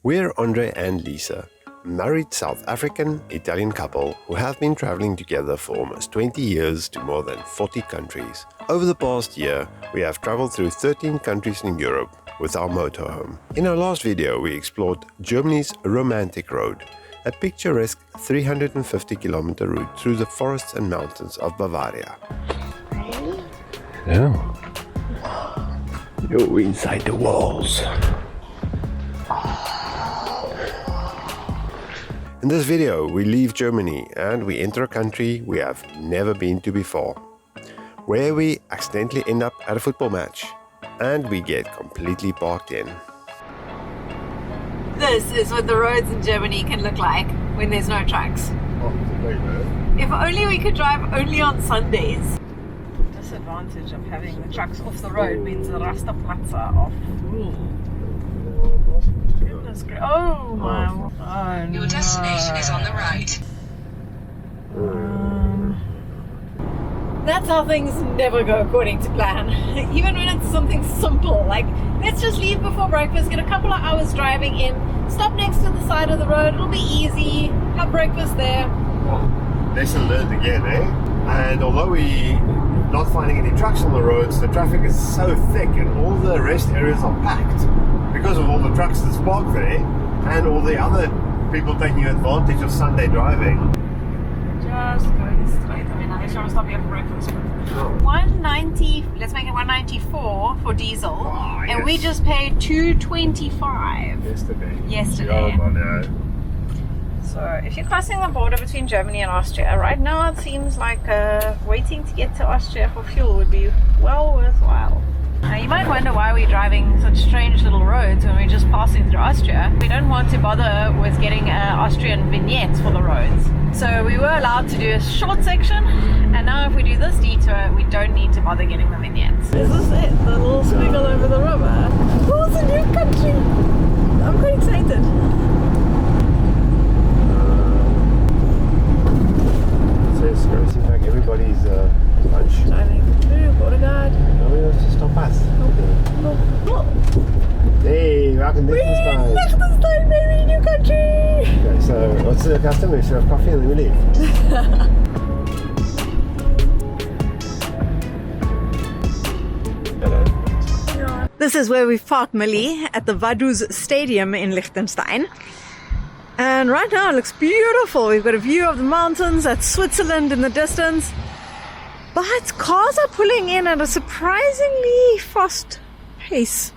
We're Andre and Lisa, a married South African-Italian couple who have been traveling together for almost 20 years to more than 40 countries. Over the past year, we have traveled through 13 countries in Europe with our motorhome. In our last video, we explored Germany's Romantic Road, a picturesque 350-kilometer route through the forests and mountains of Bavaria. Yeah. You're inside the walls. In this video, we leave Germany and we enter a country we have never been to before, where we accidentally end up at a football match and we get completely parked in. This is what the roads in Germany can look like when there's no trucks. If only we could drive only on Sundays. The disadvantage of having the trucks off the road means the Rastaplatz are off. Goodness gracious. Oh my. Oh, Your destination is on the right. That's how things never go according to plan. Even when it's something simple, like let's just leave before breakfast, get a couple of hours driving in, stop next to the side of the road, it'll be easy, have breakfast there. Lesson learned again, eh? And although we're not finding any trucks on the roads, the traffic is so thick and all the rest areas are packed because of all the trucks that's parked there and all the other people taking advantage of Sunday driving. Just going straight. I mean, unless you want to stop here for breakfast. 190. Let's make it 194 for diesel, and we just paid 225 yesterday. Oh, no. So if you're crossing the border between Germany and Austria, right now it seems like waiting to get to Austria for fuel would be well worthwhile. You might wonder why we're driving such strange little roads when we're just passing through Austria. We don't want to bother with getting Austrian vignettes for the roads. So we were allowed to do a short section, and now if we do this detour, we don't need to bother getting the vignettes. Is this it? The little squiggle over the river? Oh, it's a new country! I'm quite excited. It seems like everybody's lunch. Driving through border guard. Nobody wants to stop us. No. Hey, welcome to Liechtenstein. Liechtenstein, baby, new country! Okay, so what's the custom? We should have coffee and then we leave. This is where we've parked Millie at the Vaduz Stadium in Liechtenstein. And right now it looks beautiful. We've got a view of the mountains, that's Switzerland in the distance. But cars are pulling in at a surprisingly fast pace.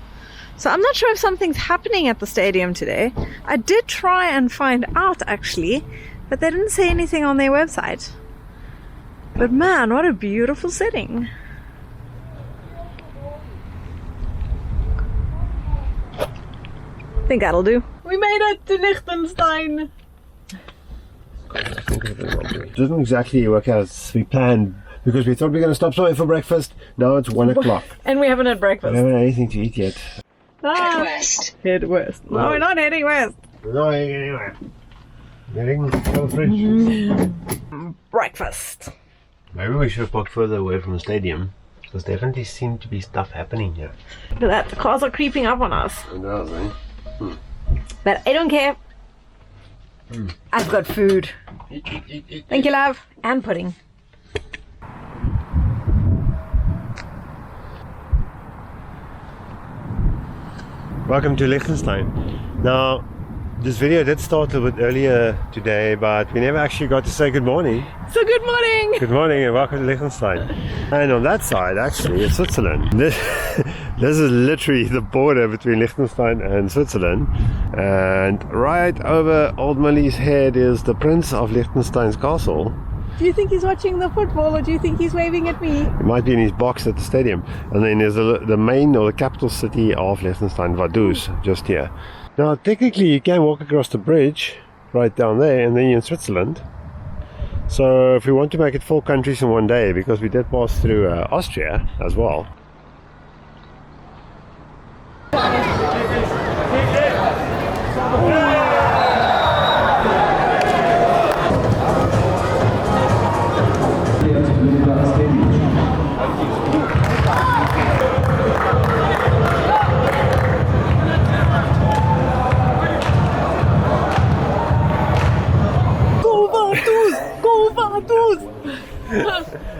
So I'm not sure if something's happening at the stadium today. I did try and find out actually, but they didn't say anything on their website. But man, what a beautiful setting. I think that'll do. We made it to Liechtenstein. It doesn't exactly work out as we planned because we thought we were going to stop somewhere for breakfast. Now it's 1 o'clock. And we haven't had breakfast. We haven't had anything to eat yet. Head west. Head west. No, we're not heading west. We're not heading anywhere. Heading to the fridge. Breakfast. Maybe we should have parked further away from the stadium because there definitely seems to be stuff happening here. Look at that. The cars are creeping up on us. It does, eh? But I don't care. I've got food. Eat. Thank you, love. And pudding. Welcome to Liechtenstein. Now, this video did start a bit earlier today, but we never actually got to say good morning. So good morning. Good morning and welcome to Liechtenstein. And on that side, actually, it's Switzerland. This is literally the border between Liechtenstein and Switzerland. And right over Old Millie's head is the Prince of Liechtenstein's castle. Do you think he's watching the football or do you think he's waving at me? It might be in his box at the stadium. And then there's the main or the capital city of Liechtenstein, Vaduz, just here. Now, technically, you can walk across the bridge right down there and then you're in Switzerland. So if we want to make it 4 countries in one day, because we did pass through Austria as well.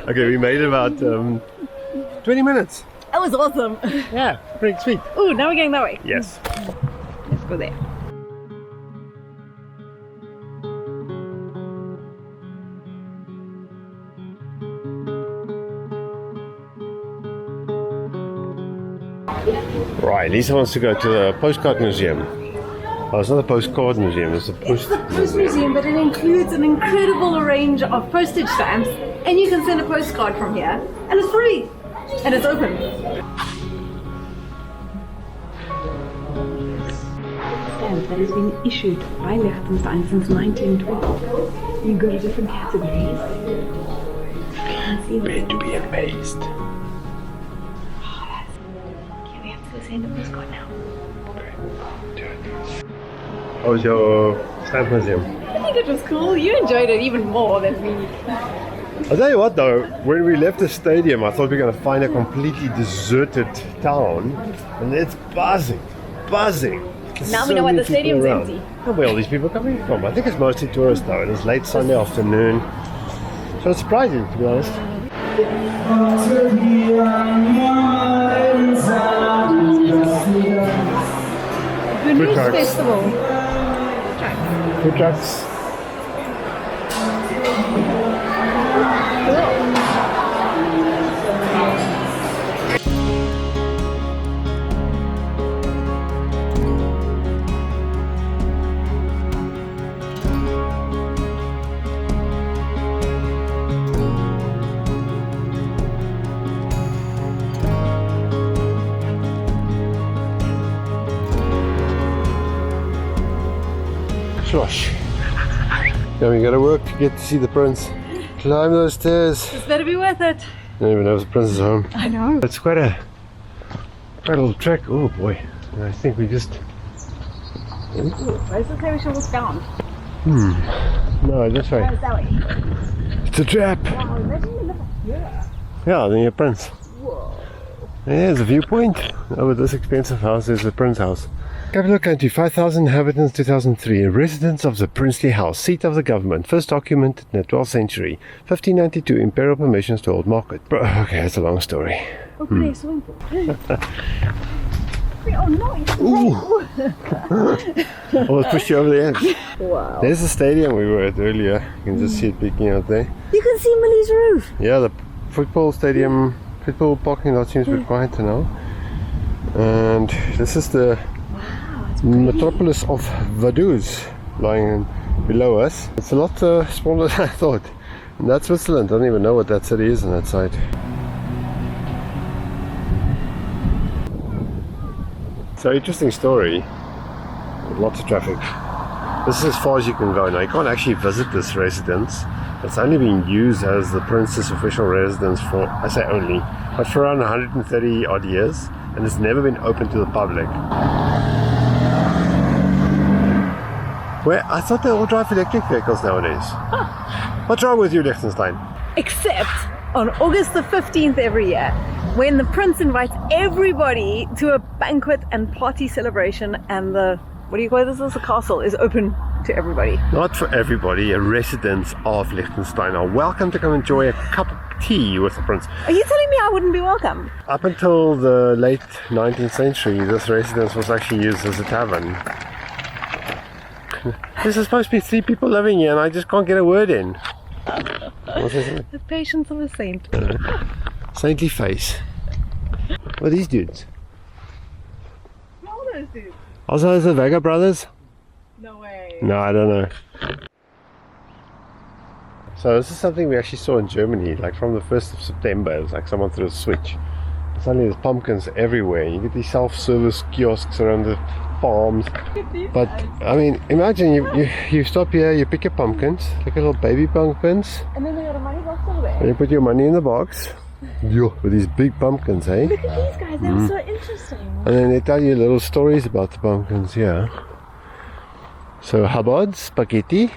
Okay, we made about 20 minutes. That was awesome. Yeah, pretty sweet. Ooh, now we're going that way. Yes. Let's go there. Right, Lisa wants to go to the postcard museum. Oh, it's not a postcard museum, it's a It's the Post Museum, but it includes an incredible range of postage stamps, and you can send a postcard from here, and it's free, and it's open. Stamp that has been issued by Liechtenstein since 1912. You go to different categories. Been to be amazed. Okay, we have to go send a postcard now. How was your stamp museum? I think it was cool. You enjoyed it even more than me. I'll tell you what though, when we left the stadium I thought we were going to find a completely deserted town, and it's buzzing. There's Now we so know why many the stadium's people around. empty. Where are all these people coming from? I think it's mostly tourists though, and it's late Sunday afternoon. So it's surprising, to be honest. Good trucks. Festival. Food trucks. Gosh. Now we gotta work to get to see the prince. Climb those stairs. It's better be worth it. I don't even know if the prince is home. I know. It's quite a little trek. Oh boy. And I think we just... Where's the say we should look down? No, this way. That way. It's a trap. Wow, imagine you live up here. Yeah, then you're prince. Whoa. There's a viewpoint. Over this expensive house is the prince house. Capital country, 5,000 inhabitants, 2003. A residence of the princely house, seat of the government. First documented in the 12th century. 1592, imperial permissions to hold market. Okay, that's a long story. Open a swimming pool. Oh no! Almost pushed you over the edge. Wow. There's the stadium we were at earlier. You can just see it peeking out there. You can see Millie's roof. Yeah, the football stadium, football parking lot seems a bit quieter now. And this is the metropolis of Vaduz, lying below us. It's a lot smaller than I thought. And that's Switzerland. I don't even know what that city is on that side. So interesting story. Lots of traffic. This is as far as you can go now. You can't actually visit this residence. It's only being used as the prince's official residence for, I say only, but for around 130 odd years, and it's never been open to the public. Where I thought they all drive electric vehicles nowadays. What's wrong with you, Liechtenstein? Except on August the 15th every year, when the prince invites everybody to a banquet and party celebration, and the, what do you call this? The castle is open to everybody. Not for everybody. A residents of Liechtenstein are welcome to come enjoy a cup of tea with the prince. Are you telling me I wouldn't be welcome? Up until the late 19th century, this residence was actually used as a tavern. There's supposed to be 3 people living here and I just can't get a word in. What's this? The patience of a saint. Saintly face. What are these dudes? What are those dudes? Also, is it Vega Brothers? No way. No, I don't know. So this is something we actually saw in Germany, like from the 1st of September. It was like someone threw a switch. Suddenly there's pumpkins everywhere. You get these self-service kiosks around the farms. But I mean, imagine you stop here, you pick your pumpkins, like little baby pumpkins, And then they got a money box over there. and you put your money in the box. Yo, with these big pumpkins, eh? Look at these guys, they're so interesting. And then they tell you little stories about the pumpkins, yeah. So Chabad, spaghetti.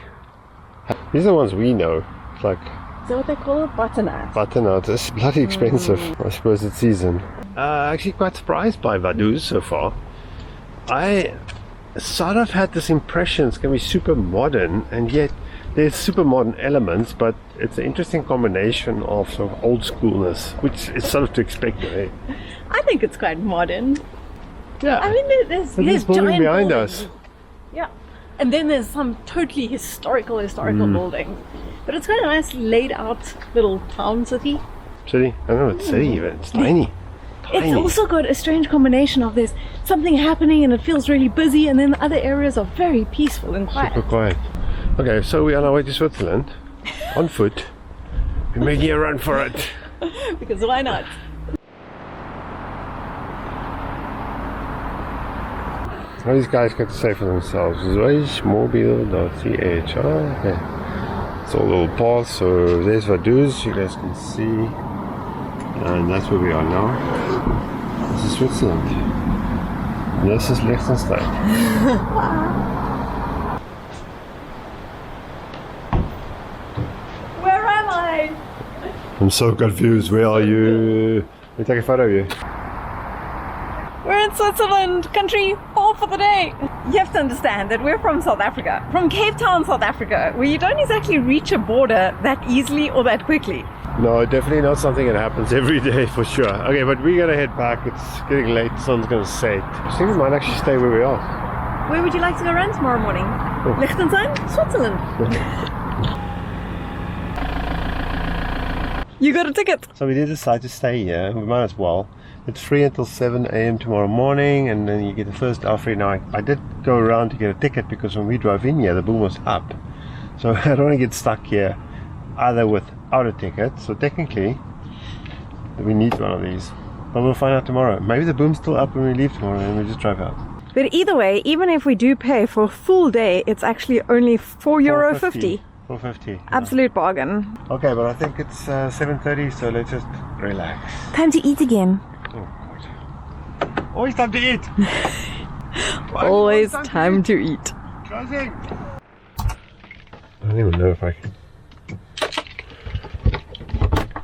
These are the ones we know. It's like Is that what they call it? Butternut. butternut. It's bloody expensive. I suppose it's season. Actually quite surprised by Vaduz so far. I sort of had this impression it's going to be super modern, and yet there's super modern elements, but it's an interesting combination of sort of old schoolness, which is sort of to expect, eh? I think it's quite modern. Yeah. I mean, there's building giant behind buildings. us. Yeah. And then there's some totally historical buildings. But it's quite a nice laid out little town city. City? I don't know, it's city even. It's tiny. It's also got a strange combination of there's something happening and it feels really busy, and then the other areas are very peaceful and quiet. Super quiet. Okay, so we are on our way to Switzerland on foot. We're making a run for it. Because why not? What these guys got to say for themselves? Zweigmobil.ch. Okay. It's all little paths, so there's Vaduz, you guys can see. And that's where we are now. This is Switzerland. And this is Liechtenstein. Where am I? I'm so confused. Where are you? Let me take a photo of you. We're in Switzerland, country all for the day. You have to understand that we're from South Africa, from Cape Town, South Africa, where you don't exactly reach a border that easily or that quickly. No, definitely not something that happens every day for sure. Okay, but we're gonna head back. It's getting late. The sun's gonna set. I think we might actually stay where we are. Where would you like to go run tomorrow morning? Oh. Liechtenstein, Switzerland. You got a ticket. So we did decide to stay here. We might as well. It's free until 7 a.m. tomorrow morning, and then you get the first hour free. Now, I did go around to get a ticket because when we drove in here, the boom was up. So I don't want to get stuck here either without a ticket. So technically, we need one of these. But we'll find out tomorrow. Maybe the boom's still up when we leave tomorrow and we just drive out. But either way, even if we do pay for a full day, it's actually only €4.50. €4.50. Yeah. Absolute bargain. Okay, but I think it's 7:30, so let's just relax. Time to eat again. Oh, God. Always time to eat. Always time to eat. Closing. I don't even know if I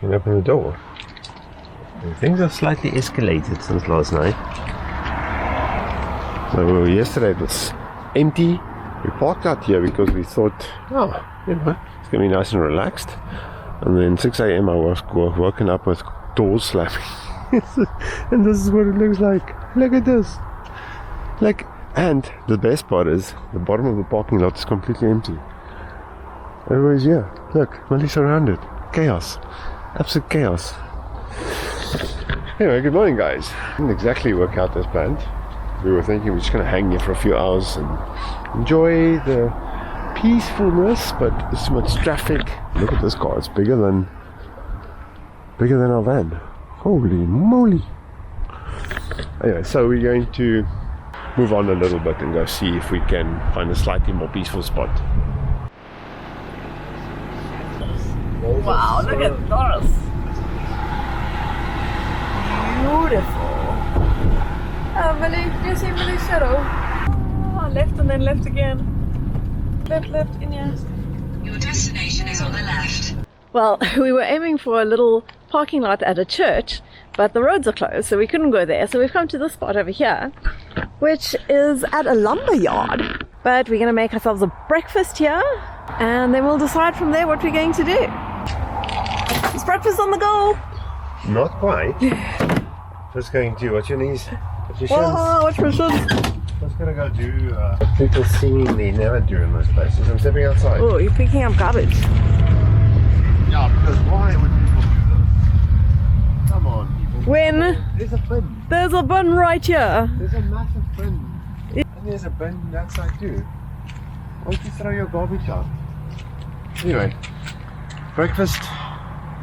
can open the door. Things have slightly escalated since last night. So yesterday it was empty. We parked out here because we thought, oh, you know, it's going to be nice and relaxed. And then 6 a.m. I was woken up with doors slamming. And this is what it looks like. Look at this. Like, and the best part is the bottom of the parking lot is completely empty. Everybody's here. Look, money surrounded. Chaos. Absolute chaos. Anyway, good morning, guys. Didn't exactly work out as planned. We were thinking we're just going to hang here for a few hours and enjoy the peacefulness, but there's so much traffic. Look at this car. It's bigger than our van. Holy moly. Anyway, so we're going to move on a little bit and go see if we can find a slightly more peaceful spot. Wow, look at this. Beautiful. Do you see Millie shadow? Oh, left and then left again. Left, in here. Your destination is on the left. Well, we were aiming for a little parking lot at a church, but the roads are closed, so we couldn't go there. So we've come to this spot over here, which is at a lumber yard. But we're going to make ourselves a breakfast here, and then we'll decide from there what we're going to do. It's breakfast on the go. Not quite. Just going to, what's your knees? What's your shins? Whoa, watch my shins. Just gonna go do people seemingly never do in those places. I'm stepping outside. Oh, you're picking up garbage. Yeah, because why would people do this? Come on, people. When There's a bin. there's a bin right here. There's a massive bin. And there's a bin that side too. Why don't you throw your garbage out? Anyway, breakfast.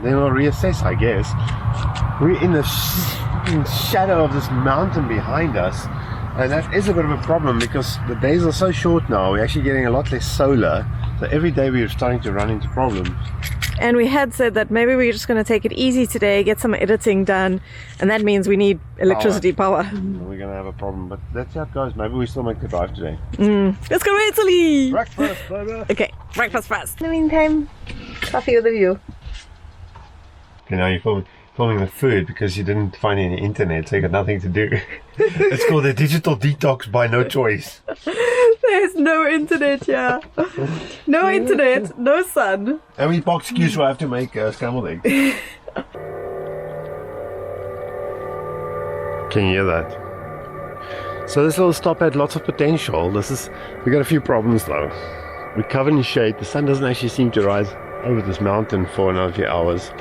Then we'll reassess, I guess. We're in the shadow of this mountain behind us. And that is a bit of a problem because the days are so short now. We're actually getting a lot less solar. So every day we're starting to run into problems. And we had said that maybe we're just going to take it easy today, get some editing done, and that means we need electricity power. We're going to have a problem, but that's how it goes. Maybe we still make the drive today. Let's go to Italy! Breakfast, baby! Okay, breakfast first. In the meantime, coffee with a view. Okay, now you're filming the food because you didn't find any internet, so you got nothing to do. It's called a digital detox by no choice. There's no internet here. No internet, no sun. And we box excuse I have to make scrambled eggs. Can you hear that? So this little stop had lots of potential. We got a few problems though. We're covered in shade. The sun doesn't actually seem to rise over this mountain for another few hours.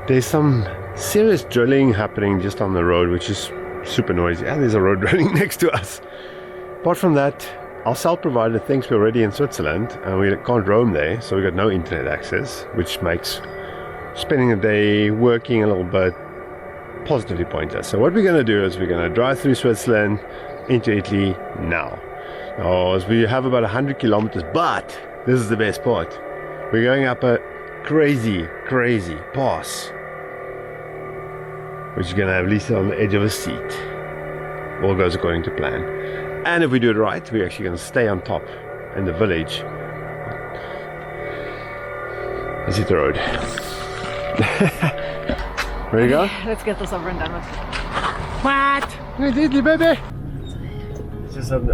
There's some serious drilling happening just on the road, which is super noisy. And there's a road running next to us. Apart from that, our cell provider thinks we're already in Switzerland and we can't roam there, so we got no internet access, which makes spending the day working a little bit positively pointless. So what we're going to do is we're going to drive through Switzerland into Italy now. Now, as we have about 100 kilometers, but this is the best part. We're going up a crazy pass, which is going to have Lisa on the edge of a seat. All goes according to plan. And if we do it right, we're actually going to stay on top in the village. Let's hit the road. Ready to go? Let's get this over and done with. What? Hey, Italy, baby! Just have the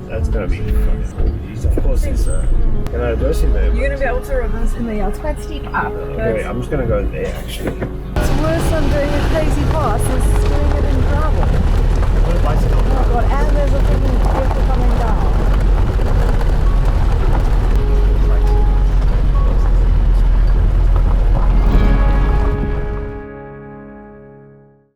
That's gonna be fucking. Of course, it's. Can I reverse in there? You're gonna be able to reverse in there. It's quite steep up. Okay, I'm just gonna go there actually. It's worse than doing a crazy pass. It's doing it in gravel. Bicycle. Oh god, and there's a freaking